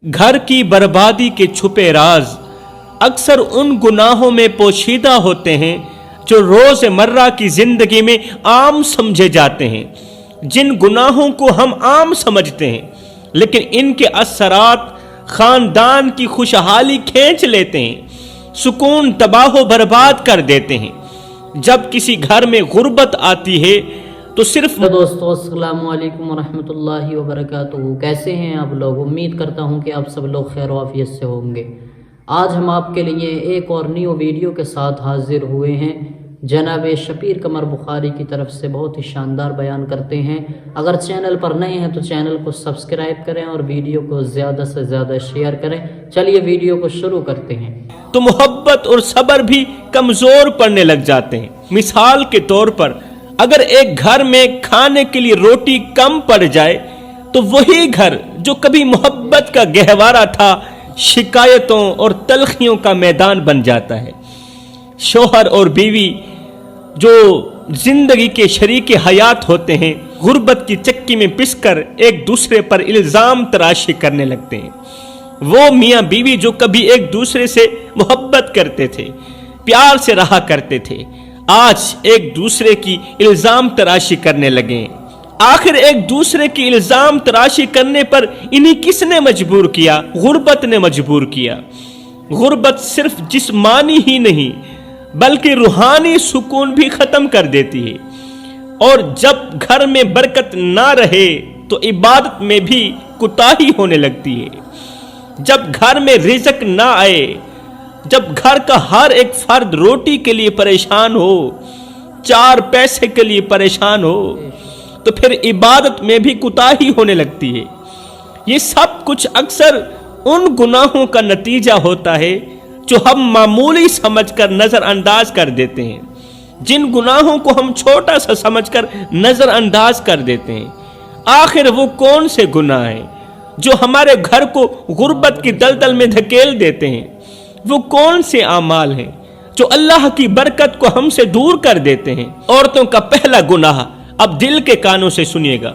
घर की बर्बादी के छुपे राज अक्सर उन गुनाहों में पोशीदा होते हैं जो रोज़मर्रा की जिंदगी में आम समझे जाते हैं। जिन गुनाहों को हम आम समझते हैं लेकिन इनके असरात खानदान की खुशहाली खींच लेते हैं, सुकून तबाह बर्बाद कर देते हैं। जब किसी घर में गुर्बत आती है तो सिर्फ दोस्तों अस्सलामु अलैकुम वरहमतुल्लाहि वबरकातुहू। कैसे हैं आप लोग? उम्मीद करता हूं कि आप सब लोग खैर वाफियत से होंगे। आज हम आपके लिए एक और न्यू वीडियो के साथ हाजिर हुए हैं। जनाब शबीर कमर बुखारी की तरफ से बहुत ही शानदार बयान करते हैं। अगर चैनल पर नए हैं तो चैनल को सब्सक्राइब करें और वीडियो को ज़्यादा से ज़्यादा शेयर करें। चलिए वीडियो को शुरू करते हैं। तो मोहब्बत और सब्र भी कमज़ोर पड़ने लग जाते हैं। मिसाल के तौर पर अगर एक घर में खाने के लिए रोटी कम पड़ जाए तो वही घर जो कभी मोहब्बत का गहवारा था शिकायतों और तलखियों का मैदान बन जाता है। शौहर और बीवी जो जिंदगी के शरीक हयात होते हैं गुर्बत की चक्की में पिसकर एक दूसरे पर इल्जाम तराशी करने लगते हैं। वो मियाँ बीवी जो कभी एक दूसरे से मोहब्बत करते थे, प्यार से रहा करते थे, आज एक दूसरे की इल्जाम तराशी करने लगे। आखिर एक दूसरे की इल्जाम तराशी करने पर इन्हीं किसने मजबूर किया? गुर्बत ने मजबूर किया। गुर्बत सिर्फ जिस्मानी ही नहीं बल्कि रूहानी सुकून भी खत्म कर देती है। और जब घर में बरकत ना रहे तो इबादत में भी कुताही होने लगती है। जब घर में रिज़्क ना आए, जब घर का हर एक फर्द रोटी के लिए परेशान हो, चार पैसे के लिए परेशान हो, तो फिर इबादत में भी कुताही होने लगती है। ये सब कुछ अक्सर उन गुनाहों का नतीजा होता है जो हम मामूली समझकर नजरअंदाज कर देते हैं, जिन गुनाहों को हम छोटा सा समझकर नजरअंदाज कर देते हैं। आखिर वो कौन से गुनाह हैं जो हमारे घर को गुर्बत की दलदल में धकेल देते हैं? वो कौन से आमाल हैं जो अल्लाह की बरकत को हमसे दूर कर देते हैं? औरतों का पहला गुनाह, अब दिल के कानों से सुनिएगा,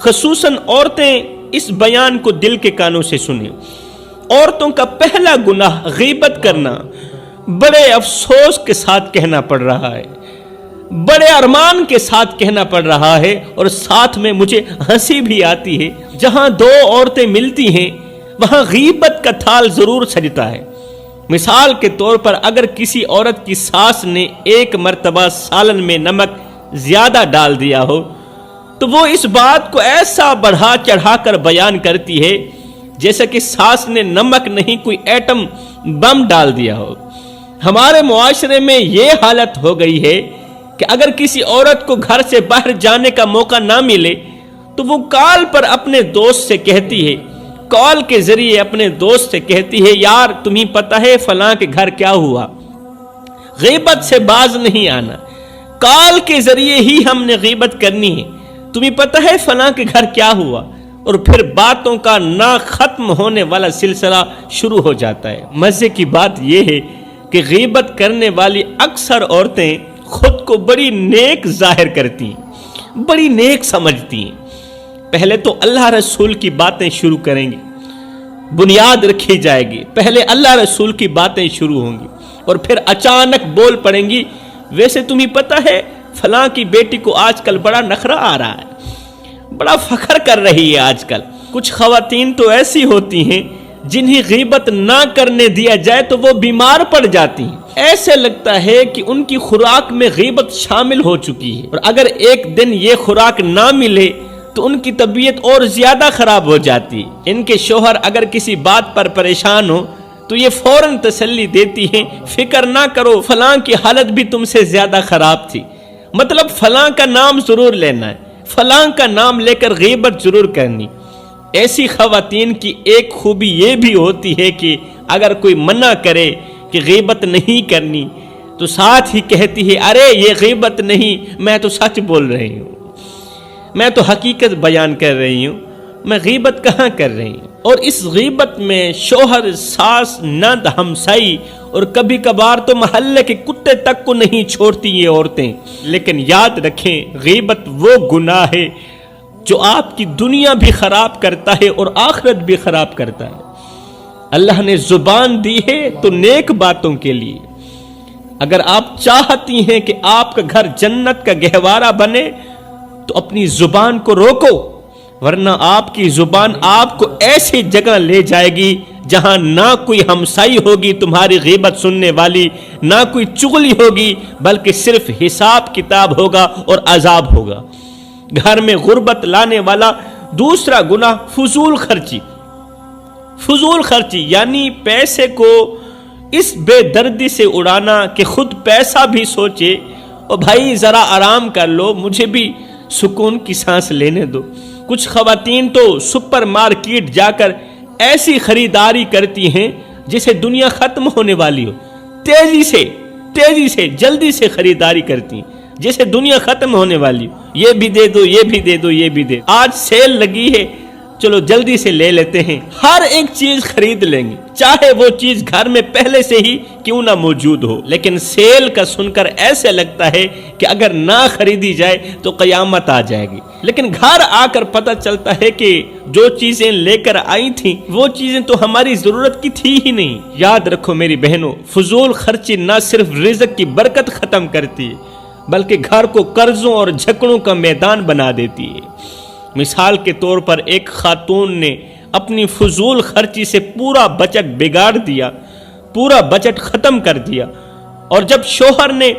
खसूसन औरतें इस बयान को दिल के कानों से सुनिए। औरतों का पहला गुनाह गीबत करना। बड़े अफसोस के साथ कहना पड़ रहा है, बड़े अरमान के साथ कहना पड़ रहा है और साथ में मुझे हंसी भी आती है। जहां दो औरतें मिलती हैं वहां गीबत का थाल जरूर सजता है। मिसाल के तौर पर अगर किसी औरत की सास ने एक मर्तबा सालन में नमक ज्यादा डाल दिया हो तो वो इस बात को ऐसा बढ़ा चढ़ाकर बयान करती है जैसे कि सास ने नमक नहीं कोई एटम बम डाल दिया हो। हमारे मुआशरे में ये हालत हो गई है कि अगर किसी औरत को घर से बाहर जाने का मौका ना मिले तो वो कॉल पर अपने दोस्त से कहती है, कॉल के जरिए अपने दोस्त से कहती है, यार तुम्हें पता है फलां के घर क्या हुआ। गीबत से बाज नहीं आना, कॉल के जरिए ही हमने गीबत करनी है। तुम्हें पता है फलां के घर क्या हुआ, और फिर बातों का ना खत्म होने वाला सिलसिला शुरू हो जाता है। मजे की बात यह है कि गीबत करने वाली अक्सर औरतें खुद को बड़ी नेक जाहिर करती हैं, बड़ी नेक समझती हैं। पहले तो अल्लाह रसूल की बातें शुरू करेंगी, बुनियाद रखी जाएगी, पहले अल्लाह रसूल की बातें शुरू होंगी और फिर अचानक बोल पड़ेंगी, वैसे तुम्हें पता है फलां की बेटी को आजकल बड़ा नखरा आ रहा है, बड़ा फखर कर रही है आजकल। कुछ खवातीन तो ऐसी होती हैं जिन्हें गीबत ना करने दिया जाए तो वो बीमार पड़ जाती हैं। ऐसे लगता है कि उनकी खुराक में गीबत शामिल हो चुकी है और अगर एक दिन ये खुराक ना मिले तो उनकी तबीयत और ज्यादा खराब हो जाती है। इनके शौहर अगर किसी बात पर परेशान हो तो ये फौरन तसल्ली देती हैं, फिक्र ना करो फलां की हालत भी तुमसे ज्यादा खराब थी। मतलब फलां का नाम जरूर लेना है, फलां का नाम लेकर गीबत जरूर करनी। ऐसी खवातीन की एक खूबी ये भी होती है कि अगर कोई मना करे कि गीबत नहीं करनी तो साथ ही कहती है, अरे ये गीबत नहीं, मैं तो सच बोल रही हूँ, मैं तो हकीकत बयान कर रही हूँ, मैं गीबत कहाँ कर रही हूँ। और इस गीबत में शौहर, सास, नंद, हमसाई और कभी कभार तो मोहल्ले के कुत्ते तक को नहीं छोड़ती ये औरतें। लेकिन याद रखें, गीबत वो गुनाह है जो आपकी दुनिया भी खराब करता है और आखिरत भी खराब करता है। اللہ نے زبان دی ہے تو نیک باتوں کے لیے۔ اگر آپ چاہتی ہیں کہ آپ کا گھر جنت کا گہوارہ بنے تو اپنی زبان کو روکو، ورنہ آپ کی زبان آپ کو ایسی جگہ لے جائے گی جہاں نہ کوئی ہمسائی ہوگی تمہاری غیبت سننے والی، نہ کوئی چغلی ہوگی، بلکہ صرف حساب کتاب ہوگا اور عذاب ہوگا۔ گھر میں غربت لانے والا دوسرا گناہ فضول خرچی۔ فضول خرچی یعنی پیسے کو اس بے دردی سے اڑانا کہ خود پیسہ بھی سوچے اور بھائی ذرا آرام کر لو، مجھے بھی سکون کی سانس لینے دو۔ کچھ خواتین تو سپر مارکیٹ جا کر ایسی خریداری کرتی ہیں جسے دنیا ختم ہونے والی ہو، تیزی سے جلدی سے خریداری کرتی ہیں جیسے دنیا ختم ہونے والی ہو، یہ بھی دے دو، یہ بھی دے دو، یہ بھی دے دو، آج سیل لگی ہے چلو جلدی سے لے لیتے ہیں، ہر ایک چیز خرید لیں گے چاہے وہ چیز گھر میں پہلے سے ہی کیوں نہ موجود ہو۔ لیکن سیل کا سن کر ایسے لگتا ہے کہ اگر نہ خریدی جائے تو قیامت آ جائے گی، لیکن گھر آ کر پتہ چلتا ہے کہ جو چیزیں لے کر آئی تھیں وہ چیزیں تو ہماری ضرورت کی تھی ہی نہیں۔ یاد رکھو میری بہنوں، فضول خرچی نہ صرف رزق کی برکت ختم کرتی ہے بلکہ گھر کو قرضوں اور جھگڑوں کا میدان بنا دیتی ہے۔ مثال کے طور پر ایک خاتون نے اپنی فضول خرچی سے پورا بجٹ بگاڑ دیا، پورا بجٹ ختم کر دیا، اور جب شوہر نے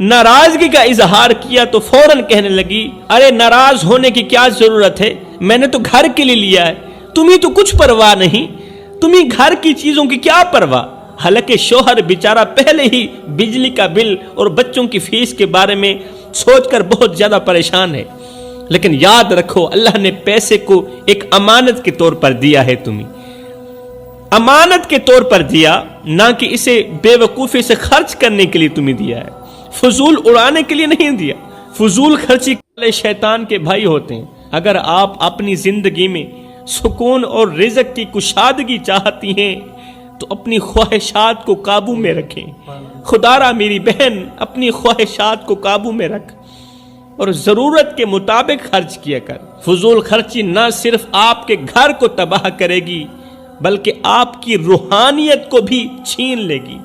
ناراضگی کا اظہار کیا تو فوراً کہنے لگی، ارے ناراض ہونے کی کیا ضرورت ہے، میں نے تو گھر کے لیے لیا ہے، تمہیں تو کچھ پرواہ نہیں، تمہیں گھر کی چیزوں کی کیا پرواہ۔ حالانکہ شوہر بیچارہ پہلے ہی بجلی کا بل اور بچوں کی فیس کے بارے میں سوچ کر بہت زیادہ پریشان ہے، لیکن یاد رکھو اللہ نے پیسے کو ایک امانت کے طور پر دیا ہے، تمہیں امانت کے طور پر دیا، نہ کہ اسے بے وقوفی سے خرچ کرنے کے لیے تمہیں دیا ہے، فضول اڑانے کے لیے نہیں دیا۔ فضول خرچی والے شیطان کے بھائی ہوتے ہیں۔ اگر آپ اپنی زندگی میں سکون اور رزق کی کشادگی چاہتی ہیں تو اپنی خواہشات کو قابو میں رکھیں۔ خدارا میری بہن اپنی خواہشات کو قابو میں رکھ اور ضرورت کے مطابق خرچ کیا کر۔ فضول خرچی نہ صرف آپ کے گھر کو تباہ کرے گی بلکہ آپ کی روحانیت کو بھی چھین لے گی،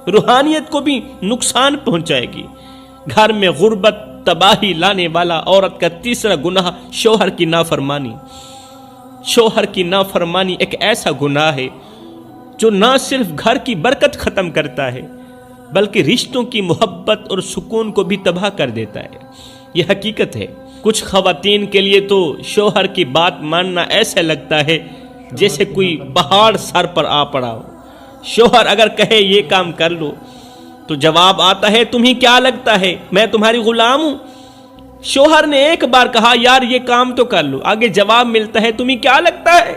روحانیت کو بھی نقصان پہنچائے گی۔ گھر میں غربت تباہی لانے والا عورت کا تیسرا گناہ شوہر کی نافرمانی۔ شوہر کی نافرمانی ایک ایسا گناہ ہے جو نہ صرف گھر کی برکت ختم کرتا ہے بلکہ رشتوں کی محبت اور سکون کو بھی تباہ کر دیتا ہے۔ یہ حقیقت ہے۔ کچھ خواتین کے لیے تو شوہر کی بات ماننا ایسا لگتا ہے جیسے کوئی پہاڑ سر پر آ پڑا ہو۔ شوہر اگر کہے یہ کام کر لو تو جواب آتا ہے تمہیں کیا لگتا ہے میں تمہاری غلام ہوں؟ شوہر نے ایک بار کہا یار یہ کام تو کر لو، آگے جواب ملتا ہے تمہیں کیا لگتا ہے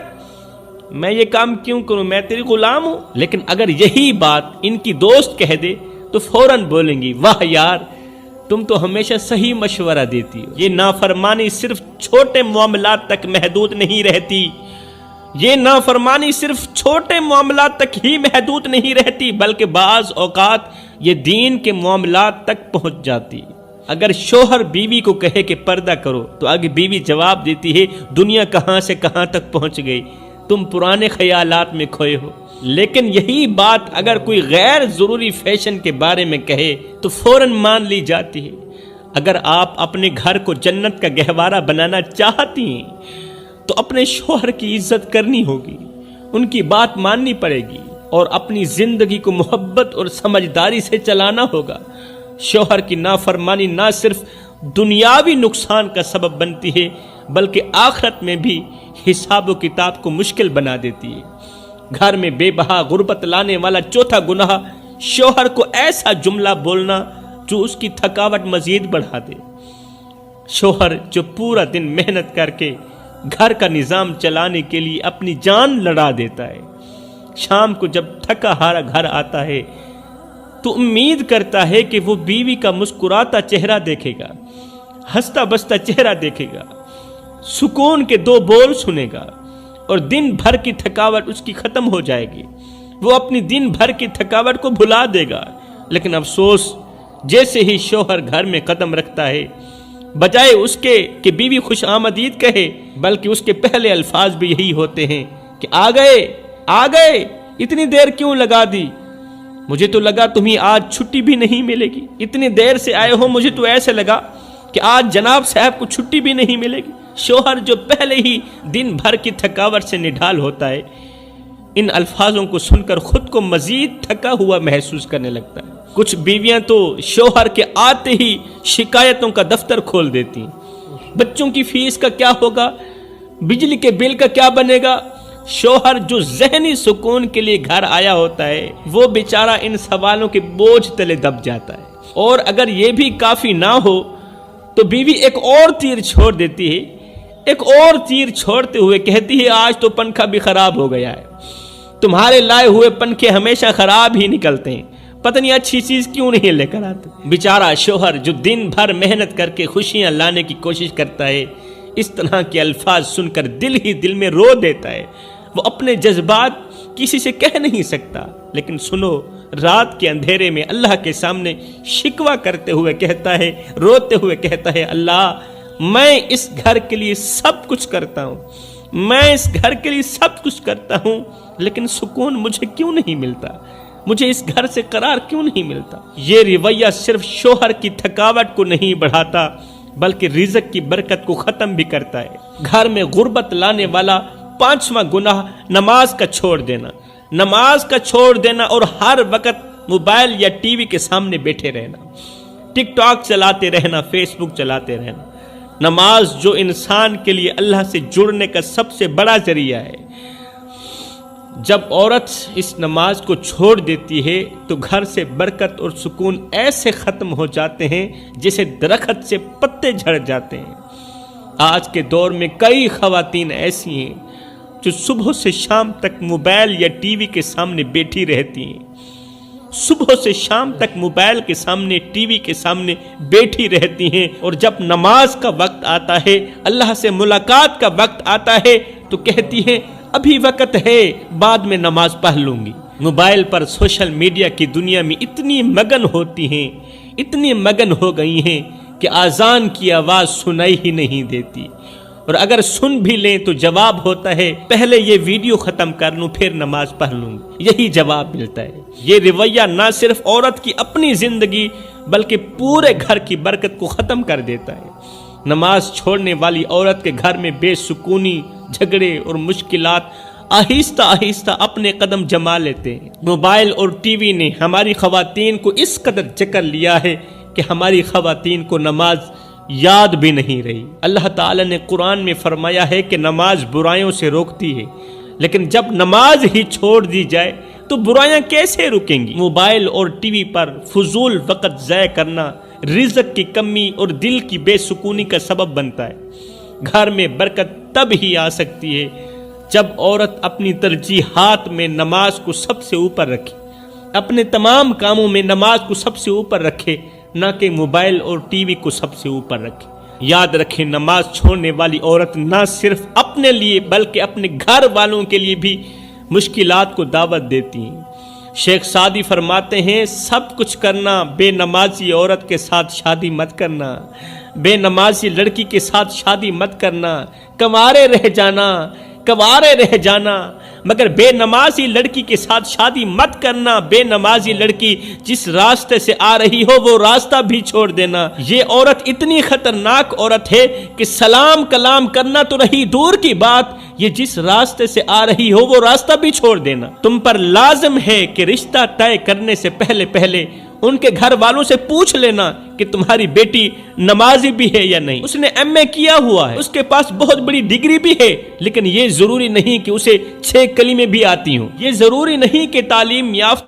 میں یہ کام کیوں کروں، میں تیری غلام ہوں۔ لیکن اگر یہی بات ان کی دوست کہہ دے تو فوراً بولیں گی واہ یار تم تو ہمیشہ صحیح مشورہ دیتی ہو۔ یہ نافرمانی صرف چھوٹے معاملات تک محدود نہیں رہتی، یہ نافرمانی صرف چھوٹے معاملات تک ہی محدود نہیں رہتی بلکہ بعض اوقات یہ دین کے معاملات تک پہنچ جاتی۔ اگر شوہر بیوی کو کہے کہ پردہ کرو تو آگے بیوی جواب دیتی ہے دنیا کہاں سے کہاں تک پہنچ گئی، تم پرانے خیالات میں کھوئے ہو۔ لیکن یہی بات اگر کوئی غیر ضروری فیشن کے بارے میں کہے تو فوراً مان لی جاتی ہے۔ اگر آپ اپنے گھر کو جنت کا گہوارہ بنانا چاہتی ہیں تو اپنے شوہر کی عزت کرنی ہوگی، ان کی بات ماننی پڑے گی اور اپنی زندگی کو محبت اور سمجھداری سے چلانا ہوگا۔ شوہر کی نافرمانی نہ صرف دنیاوی نقصان کا سبب بنتی ہے بلکہ آخرت میں بھی حساب و کتاب کو مشکل بنا دیتی ہے۔ گھر میں بے بہا غربت لانے والا چوتھا گناہ شوہر کو ایسا جملہ بولنا جو اس کی تھکاوٹ مزید بڑھا دے۔ شوہر جو پورا دن محنت کر کے گھر کا نظام چلانے کے لیے اپنی جان لڑا دیتا ہے، شام کو جب تھکا ہارا گھر آتا ہے تو امید کرتا ہے کہ وہ بیوی کا مسکراتا چہرہ دیکھے گا، ہنستا بستا چہرہ دیکھے گا، سکون کے دو بول سنے گا اور دن بھر کی تھکاوٹ اس کی ختم ہو جائے گی، وہ اپنی دن بھر کی تھکاوٹ کو بھلا دے گا۔ لیکن افسوس جیسے ہی شوہر گھر میں قدم رکھتا ہے بجائے اس کے کہ بیوی خوش آمدید کہے بلکہ اس کے پہلے الفاظ بھی یہی ہوتے ہیں کہ آ گئے आ गए, इतनी देर क्यों लगा दी? मुझे तो लगा तुम्हें आज छुट्टी भी नहीं मिलेगी। इतनी देर से आए हो, मुझे तो ऐसे लगा कि आज जनाब साहब को छुट्टी भी नहीं मिलेगी। शोहर जो पहले ही दिन भर की थकावट से निढाल होता है, इन अल्फाजों को सुनकर खुद को मजीद थका हुआ महसूस करने लगता है। कुछ बीवियां तो शोहर के आते ही शिकायतों का दफ्तर खोल देती हैं। बच्चों की फीस का क्या होगा, बिजली के बिल का क्या बनेगा। शोहर जो ज़हनी सुकून के लिए घर आया होता है, वो बेचारा इन सवालों के बोझ तले दब जाता है। और अगर ये भी काफी ना हो तो बीवी एक और तीर छोड़ देती है। एक और तीर छोड़ते हुए कहती है, आज तो पंखा भी खराब हो गया है, तुम्हारे लाए हुए पंखे हमेशा खराब ही निकलते हैं, पता नहीं अच्छी चीज क्यों नहीं लेकर आते। बेचारा शोहर जो दिन भर मेहनत करके खुशियां लाने की कोशिश करता है, इस तरह के अल्फाज सुनकर दिल ही दिल में रो देता है। वो अपने जज्बात किसी से कह नहीं सकता, लेकिन सुनो, रात के अंधेरे में अल्लाह के सामने शिकवा करते हुए कहता है, रोते हुए कहता है, अल्लाह मैं इस घर के लिए सब कुछ करता हूँ, मैं इस घर के लिए सब कुछ करता हूँ, लेकिन सुकून मुझे क्यों नहीं मिलता, मुझे इस घर से करार क्यों नहीं मिलता। ये रवैया सिर्फ शोहर की थकावट को नहीं बढ़ाता, बल्कि रिज़्क की बरकत को खत्म भी करता है। घर में गुर्बत लाने वाला 5वां गुनाह नमाज का छोड़ देना। नमाज का छोड़ देना और हर वक्त मोबाइल या टीवी के सामने बैठे रहना, टिकटॉक चलाते रहना, फेसबुक चलाते रहना। नमाज जो इंसान के लिए अल्लाह से जुड़ने का सबसे बड़ा जरिया है, जब औरत इस नमाज को छोड़ देती है तो घर से बरकत और सुकून ऐसे ख़त्म हो जाते हैं जैसे दरख्त से पत्ते झड़ जाते हैं। आज के दौर में कई ख़वातीन ऐसी हैं जो सुबह से शाम तक मोबाइल या टीवी के सामने बैठी रहती हैं, सुबह से शाम तक मोबाइल के सामने, टीवी के सामने बैठी रहती हैं, और जब नमाज का वक्त आता है, अल्लाह से मुलाकात का वक्त आता है, तो कहती हैं अभी वक्त है, बाद में नमाज पढ़ लूंगी। मोबाइल पर सोशल मीडिया की दुनिया में इतनी मगन होती हैं, इतनी मगन हो गई हैं कि आज़ान की आवाज़ सुनाई ही नहीं देती, और अगर सुन भी लें तो जवाब होता है, पहले ये वीडियो ख़त्म कर लूँ फिर नमाज पढ़ लूँगी। यही जवाब मिलता है। ये रवैया ना सिर्फ औरत की अपनी ज़िंदगी बल्कि पूरे घर की बरकत को ख़त्म कर देता है। नमाज छोड़ने वाली औरत के घर में बेसुकूनी, झगड़े और मुश्किलात आहिस्ता आहिस्ता अपने कदम जमा लेते हैं। मोबाइल और टीवी ने हमारी ख़वातीन को इस कदर जकड़ लिया है कि हमारी ख़वातीन को नमाज याद भी नहीं रही। अल्लाह ताला ने कुरान में फरमाया है कि नमाज बुराइयों से रोकती है, लेकिन जब नमाज ही छोड़ दी जाए तो बुराइयां कैसे रुकेंगी। मोबाइल और टीवी पर फजूल वक़्त ज़ाय करना रिज़्क की कमी और दिल की बेसुकूनी का सबब बनता है। घर में बरकत तब ही आ सकती है जब औरत अपनी तरजीहात में नमाज को सबसे ऊपर रखे, अपने तमाम कामों में नमाज को सबसे ऊपर रखे, ना कि मोबाइल और टीवी को सबसे ऊपर रखे। याद रखें, नमाज छोड़ने वाली औरत ना सिर्फ अपने लिए बल्कि अपने घर वालों के लिए भी मुश्किलात को दावत देती हैं। शेख सादी फरमाते हैं, सब कुछ करना, बेनमाजी औरत के साथ शादी मत करना, बेनमाजी लड़की के साथ शादी मत करना, कंवारे रह जाना, मगर बेनमाजी लड़की के साथ शादी मत करना। बेनमाजी लड़की जिस रास्ते से आ रही हो वो रास्ता भी छोड़ देना। ये औरत इतनी खतरनाक औरत है कि सलाम कलाम करना तो रही दूर की बात, ये जिस रास्ते से आ रही हो वो रास्ता भी छोड़ देना। तुम पर लाजिम है कि रिश्ता तय करने से पहले पहले उनके घर वालों से पूछ लेना कि तुम्हारी बेटी नमाजी भी है या नहीं। उसने MA किया हुआ है, उसके पास बहुत बड़ी डिग्री भी है, लेकिन ये जरूरी नहीं कि उसे 6 कलीमे भी आती हों। ये जरूरी नहीं कि तालीम याफ्ता